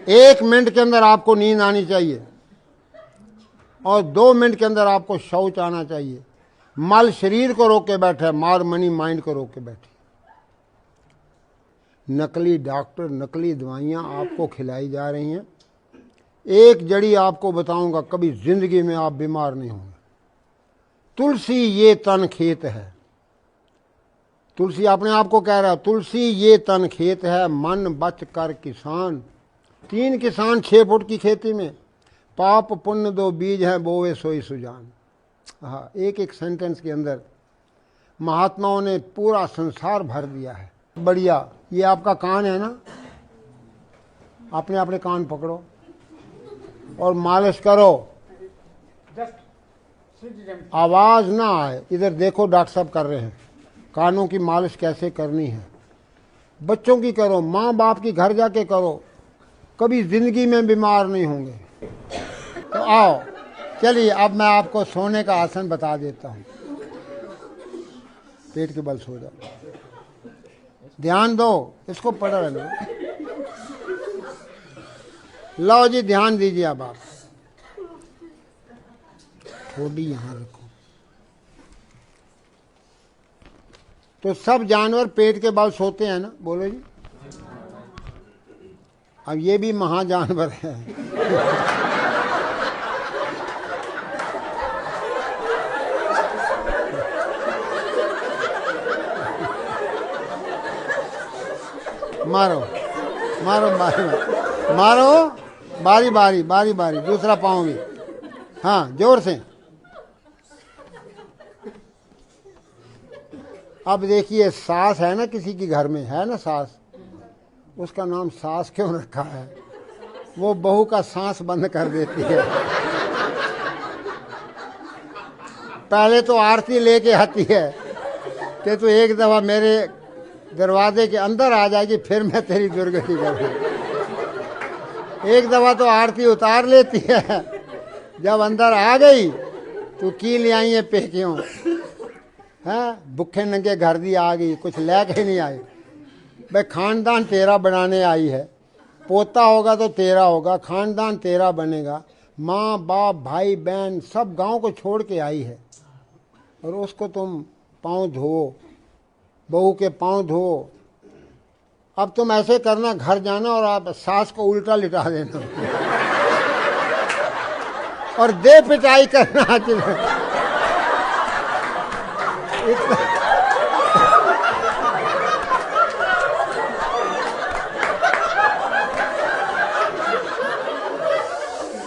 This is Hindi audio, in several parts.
1 मिनट के अंदर आपको नींद आनी चाहिए और 2 मिनट के अंदर आपको शौच आना चाहिए। मल शरीर को रोक के बैठा है, मार मनी माइंड को रोक के बैठी। नकली डॉक्टर, नकली दवाइयाँ आपको खिलाई जा रही हैं। एक जड़ी आपको बताऊंगा, कभी जिंदगी में आप बीमार नहीं होंगे। तुलसी ये तन खेत है। तुलसी अपने आप को कह रहा है, तुलसी ये तन खेत है, मन बच कर किसान। 3 किसान 6 फुट की खेती में, पाप पुण्य 2 बीज हैं, बोवे सोई सुजान। हाँ, एक सेंटेंस के अंदर महात्माओं ने पूरा संसार भर दिया है। बढ़िया। ये आपका कान है ना, अपने अपने कान पकड़ो और मालिश करो, आवाज ना आए। इधर देखो, डॉक्टर साहब कर रहे हैं। कानों की मालिश कैसे करनी है, बच्चों की करो, माँ बाप की घर जाके करो, कभी जिंदगी में बीमार नहीं होंगे। तो आओ, चलिए अब मैं आपको सोने का आसन बता देता हूँ। पेट के बल सो जाओ, ध्यान दो, इसको पढ़ रहे। लो जी, ध्यान दीजिए। अब आप थोड़ी यहां रखो। तो सब जानवर पेट के बल सोते हैं ना, बोलो जी। अब ये भी महाजानवर है। मारो मारो मारो मारो, बारी बारी बारी बारी, दूसरा पाँव भी। हाँ, जोर से। अब देखिए, सास है ना, किसी की घर में है ना सास, उसका नाम सास क्यों रखा है? वो बहू का सांस बंद कर देती है। पहले तो आरती लेके आती है कि तू एक दफा मेरे दरवाजे के अंदर आ जाएगी, फिर मैं तेरी दुर्गति करूंगी। एक दफा तो आरती उतार लेती है, जब अंदर आ गई तो की ले आई है पेकियों, हैं भुखे नंगे घर दी आ गई, कुछ लेके नहीं आई। भाई खानदान तेरा बनाने आई है, पोता होगा तो तेरा होगा, खानदान तेरा बनेगा। माँ बाप भाई बहन सब गांव को छोड़ के आई है और उसको तुम पाँव धो, बहू के पाँव धो। अब तुम ऐसे करना, घर जाना और आप सास को उल्टा लिटा देना और दे पिटाई करना।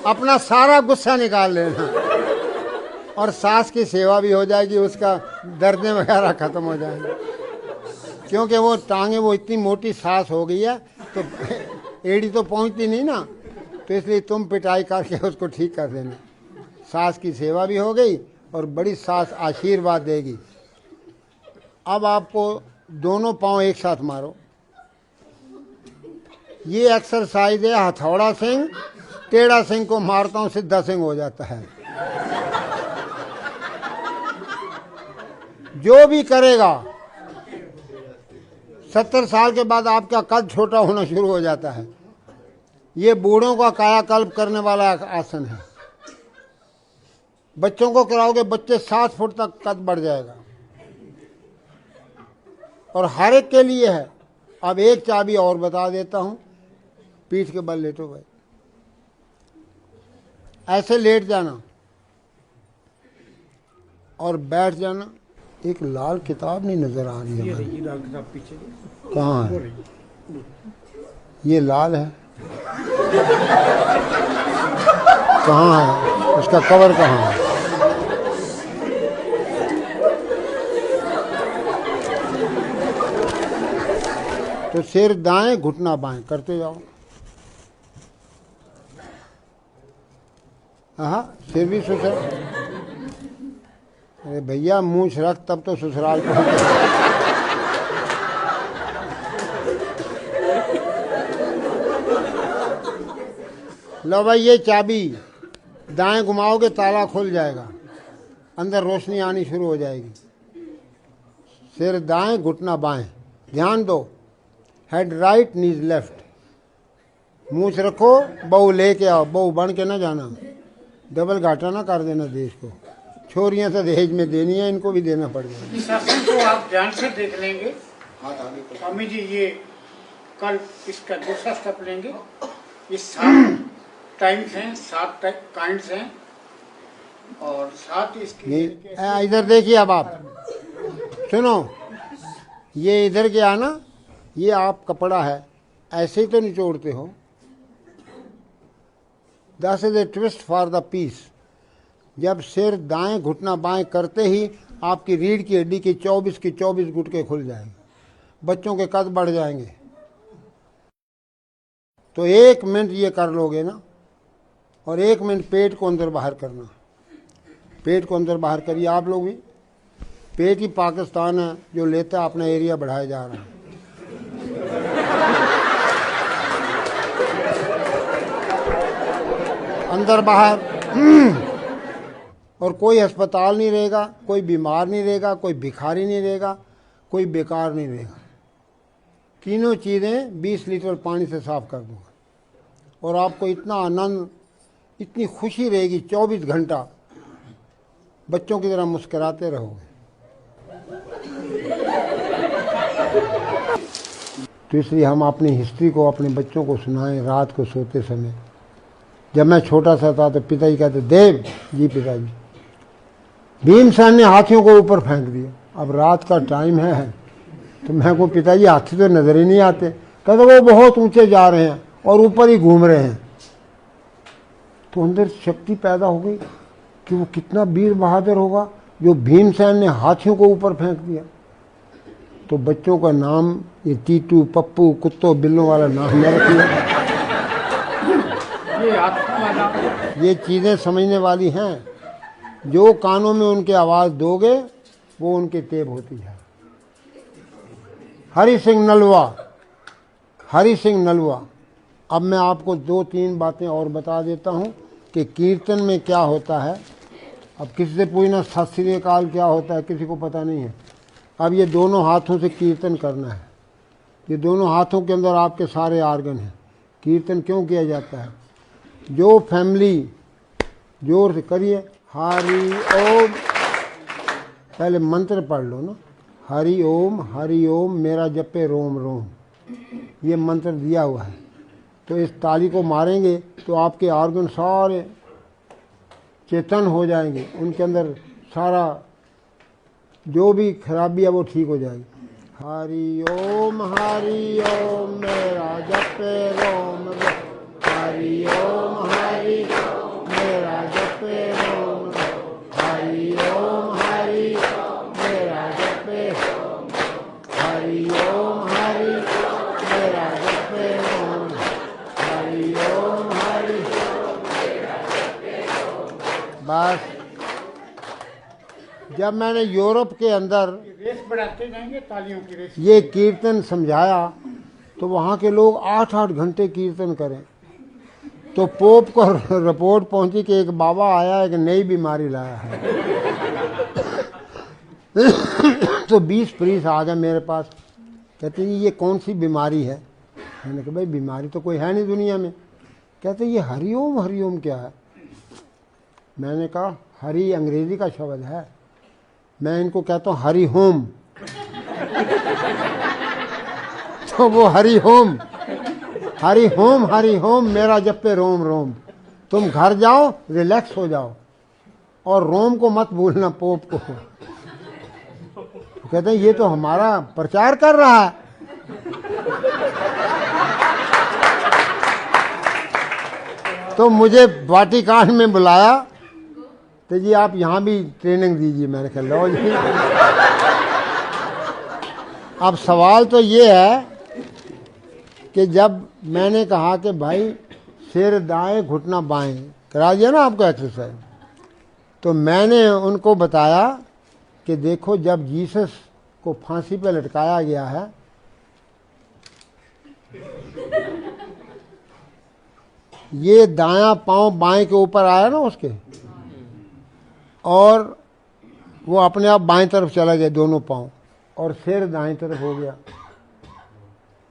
अपना सारा गुस्सा निकाल लेना और सास की सेवा भी हो जाएगी, उसका दर्द वगैरह खत्म हो जाएंगे। क्योंकि वो टांगे, वो इतनी मोटी सास हो गई है तो एड़ी तो पहुंचती नहीं ना, तो इसलिए तुम पिटाई करके उसको ठीक कर देना। सास की सेवा भी हो गई और बड़ी सास आशीर्वाद देगी। अब आपको दोनों पांव एक साथ मारो। ये एक्सरसाइज है हथौड़ा सिंह, टेढ़ा सिंह को मारता हूं सिद्धा सिंह हो जाता है। जो भी करेगा 70 साल के बाद आपका कद छोटा होना शुरू हो जाता है। ये बूढ़ों का कायाकल्प करने वाला आसन है। बच्चों को कराओगे, बच्चे 7 फुट तक कद बढ़ जाएगा और हर एक के लिए है। अब एक चाबी और बता देता हूं, पीठ के बल लेटो भाई, ऐसे लेट जाना और बैठ जाना। एक लाल किताब नहीं नजर आ रही है, ये लाल किताब पीछे कहाँ है? ये लाल है, कहाँ है उसका कवर, कहाँ है? तो सिर दाएं घुटना बाएं करते जाओ। हाँ, सिर भी ससुराल। अरे भैया मूंछ रख, तब तो ससुराल पहुंच। लो भाई, ये चाबी दाएं घुमाओगे ताला खुल जाएगा, अंदर रोशनी आनी शुरू हो जाएगी। सिर दाएं घुटना बाएं, ध्यान दो। हेड राइट नीज लेफ्ट, मूछ रखो, बहू लेके आओ, बहू बन के ना जाना, डबल घाटा ना कर देना देश को। छोरियां तो दहेज में देनी है, इनको भी देना पड़ेगा। इस आसन को आप ध्यान से देख लेंगे स्वामी जी। ये कल इसका दूसरा स्टेप लेंगे। ये 7 टाइम्स हैं, 7 काइंड्स हैं और 7 इसकी। इधर देखिए, अब आप सुनो, ये इधर क्या है ना, ये आप कपड़ा है, ऐसे ही तो निचोड़ते हो। That is a twist for the peace. जब सिर दाएं घुटना बाएं करते ही आपकी रीढ़ की हड्डी की 24 गुटके खुल जाएंगे, बच्चों के कद बढ़ जाएंगे। तो 1 मिनट ये कर लोगे ना, और 1 मिनट पेट को अंदर बाहर करना। पेट को अंदर बाहर करिए आप लोग भी। पेट ही पाकिस्तान है जो लेता अपना एरिया बढ़ाया जा रहा है। अंदर बाहर। और कोई अस्पताल नहीं रहेगा, कोई बीमार नहीं रहेगा, कोई भिखारी नहीं रहेगा, कोई बेकार नहीं रहेगा। तीनों चीज़ें 20 लीटर पानी से साफ कर दूंगा, और आपको इतना आनंद, इतनी खुशी रहेगी, 24 घंटा बच्चों की तरह मुस्कुराते रहोगे। तो इसलिए हम अपनी हिस्ट्री को अपने बच्चों को सुनाएं रात को सोते समय। जब मैं छोटा सा था तो पिताजी कहते, देव जी पिताजी, भीमसेन ने हाथियों को ऊपर फेंक दिया। अब रात का टाइम है, तो मैं को पिताजी हाथी तो नजर ही नहीं आते। कहते वो बहुत ऊंचे जा रहे हैं और ऊपर ही घूम रहे हैं। तो अंदर शक्ति पैदा हो गई कि वो कितना वीर बहादुर होगा जो भीमसेन ने हाथियों को ऊपर फेंक दिया। तो बच्चों का नाम ये टीटू, पप्पू, कुत्तों बिल्लों वाला नाम न रखिए। ये चीज़ें समझने वाली हैं। जो कानों में उनके आवाज़ दोगे वो उनके तेब होती है। हरि सिंह नलवा, हरि सिंह नलवा। अब मैं आपको 2-3 बातें और बता देता हूँ कि कीर्तन में क्या होता है। अब किसी से पूछना सत श्री अकाल क्या होता है, किसी को पता नहीं है। अब ये दोनों हाथों से कीर्तन करना है। ये दोनों हाथों के अंदर आपके सारे आर्गन हैं। कीर्तन क्यों किया जाता है? जो फैमिली जोर से करिए, हरि ओम, पहले मंत्र पढ़ लो ना, हरि ओम मेरा जपे रोम रोम, ये मंत्र दिया हुआ है। तो इस ताली को मारेंगे तो आपके ऑर्गन सारे चेतन हो जाएंगे, उनके अंदर सारा जो भी खराबी है वो ठीक हो जाएगी। हरि ओम मेरा जपे रोम रोम, हरि ओम मेरा जपे रोम रोम, हरि ओम मेरा जपे, हरि ओम मेरा जपे रोम, हरि ओम बस। जब मैंने यूरोप के अंदर रेस बढ़ाते जाएंगे, तालियों की रेस। ये कीर्तन समझाया तो वहाँ के लोग 8-8 घंटे कीर्तन करें। तो पोप को रिपोर्ट पहुंची कि एक बाबा आया, एक नई बीमारी लाया है। तो 20 प्रीस आ गए मेरे पास, कहते हैं ये कौन सी बीमारी है? मैंने कहा भाई बीमारी तो कोई है नहीं दुनिया में। कहते ये हरिओम क्या है? मैंने कहा हरि अंग्रेजी का शब्द है, मैं इनको कहता हूँ हरि होम। तो वो हरि होम मेरा जपे रोम रोम। तुम घर जाओ, रिलैक्स हो जाओ, और रोम को मत भूलना, पोप को। तो कहते हैं ये तो हमारा प्रचार कर रहा है। तो मुझे वाटिकान में बुलाया, तो जी आप यहाँ भी ट्रेनिंग दीजिए। मैंने कहा लो जी। अब सवाल तो ये है कि जब मैंने कहा कि भाई सिर दाएं घुटना बाएं करा दिया ना आपको एक्सरसाइज, तो मैंने उनको बताया कि देखो जब जीसस को फांसी पे लटकाया गया है, ये दायां पांव बाएं के ऊपर आया ना उसके, और वो अपने आप बाएं तरफ चला गया दोनों पांव, और सिर दाएं तरफ हो गया।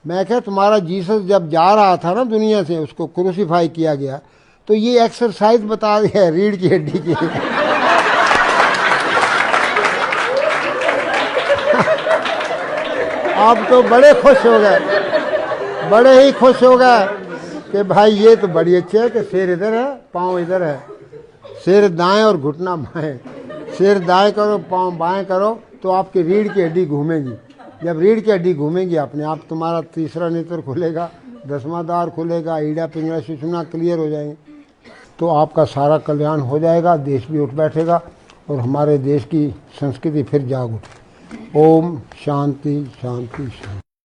मैं क्या, तुम्हारा जीसस जब जा रहा था ना दुनिया से, उसको क्रूसीफाई किया गया, तो ये एक्सरसाइज बता दिया रीढ़ की हड्डी की। आप तो बड़े खुश हो गए, बड़े ही खुश हो गए कि भाई ये तो बड़ी अच्छी है कि सिर इधर है पाँव इधर है, सिर दाएं और घुटना बाएं, सिर दाएं करो पाँव बाएं करो तो आपकी रीढ़ की हड्डी घूमेगी। जब रीढ़ की हड्डी घूमेगी अपने आप तुम्हारा तीसरा नेत्र खुलेगा, 10वां द्वार खुलेगा, ईड़ा पिंगला सुषुम्ना क्लियर हो जाएंगे, तो आपका सारा कल्याण हो जाएगा, देश भी उठ बैठेगा और हमारे देश की संस्कृति फिर जाग उठेगी। ओम शांति शांति शांति।